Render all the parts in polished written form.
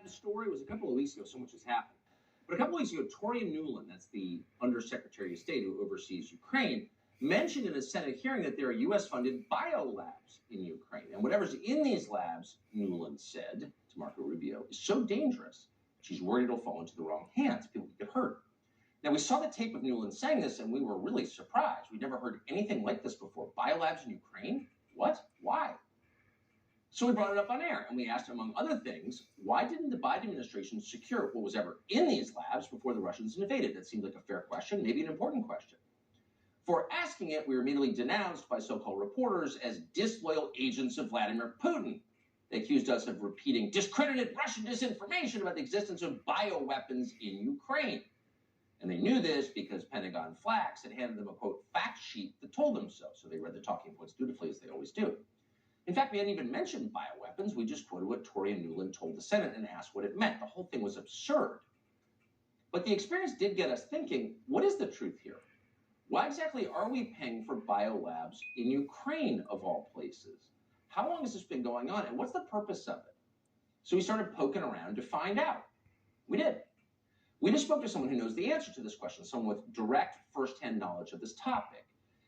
story was a couple of weeks ago. So much has happened. But a couple of weeks ago, Toria Nuland, that's the Undersecretary of State who oversees Ukraine, mentioned in a Senate hearing that there are U.S.-funded biolabs in Ukraine. And whatever's in these labs, Nuland said to Marco Rubio, is so dangerous, she's worried it'll fall into the wrong hands. People get hurt. Now, we saw the tape of Nuland saying this, and we were really surprised. We'd never heard anything like this before. Biolabs in Ukraine? What? Why? So we brought it up on air, and we asked, among other things, why didn't the Biden administration secure what was ever in these labs before the Russians invaded? That seemed like a fair question, maybe an important question. For asking it, we were immediately denounced by so-called reporters as disloyal agents of Vladimir Putin. They accused us of repeating discredited Russian disinformation about the existence of bioweapons in Ukraine. And they knew this because Pentagon Flax had handed them a, quote, fact sheet that told them so. So they read the talking points dutifully, as they always do. In fact, we hadn't even mentioned bioweapons. We just quoted what Toria Nuland told the Senate and asked what it meant. The whole thing was absurd. But the experience did get us thinking, what is the truth here? Why exactly are we paying for biolabs in Ukraine, of all places? How long has this been going on, and what's the purpose of it? So we started poking around to find out. We did. We just spoke to someone who knows the answer to this question, someone with direct first-hand knowledge of this topic.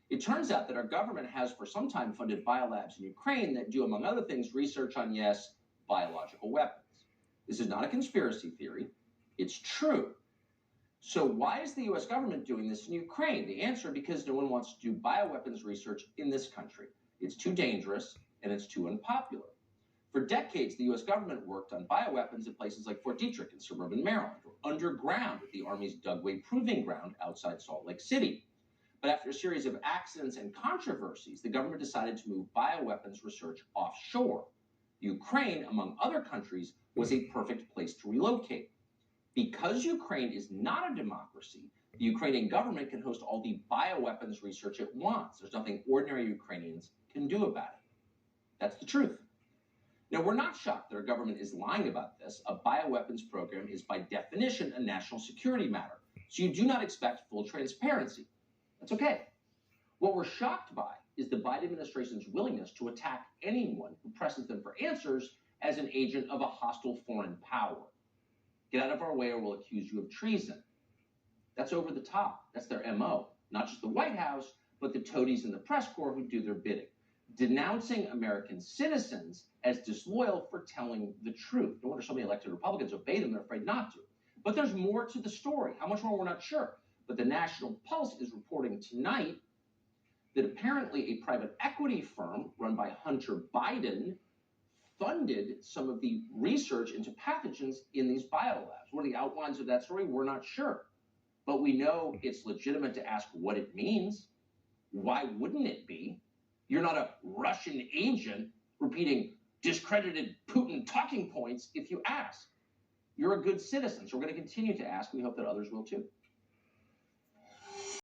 It turns out that our government has for some time funded biolabs in Ukraine that do, among other things, research on, yes, biological weapons. This is not a conspiracy theory. It's true. So why is the U.S. government doing this in Ukraine? The answer, because no one wants to do bioweapons research in this country. It's too dangerous, and it's too unpopular. For decades, the U.S. government worked on bioweapons at places like Fort Detrick in suburban Maryland, or underground at the Army's Dugway Proving Ground outside Salt Lake City. But after a series of accidents and controversies, the government decided to move bioweapons research offshore. Ukraine, among other countries, was a perfect place to relocate. Because Ukraine is not a democracy, the Ukrainian government can host all the bioweapons research it wants. There's nothing ordinary Ukrainians can do about it. That's the truth. Now, we're not shocked that our government is lying about this. A bioweapons program is by definition a national security matter, so you do not expect full transparency. That's okay. What we're shocked by is the Biden administration's willingness to attack anyone who presses them for answers as an agent of a hostile foreign power. Get out of our way or we'll accuse you of treason. That's over the top. That's their MO. Not just the White House, but the toadies in the press corps who do their bidding. Denouncing American citizens as disloyal for telling the truth. No wonder so many elected Republicans obey them. They're afraid not to. But there's more to the story. How much more, we're not sure. But the National Pulse is reporting tonight that apparently a private equity firm run by Hunter Biden funded some of the research into pathogens in these biolabs. What are the outlines of that story? We're not sure. But we know it's legitimate to ask what it means. Why wouldn't it be? You're not a Russian agent repeating discredited Putin talking points if you ask. You're a good citizen, so we're going to continue to ask. We hope that others will too.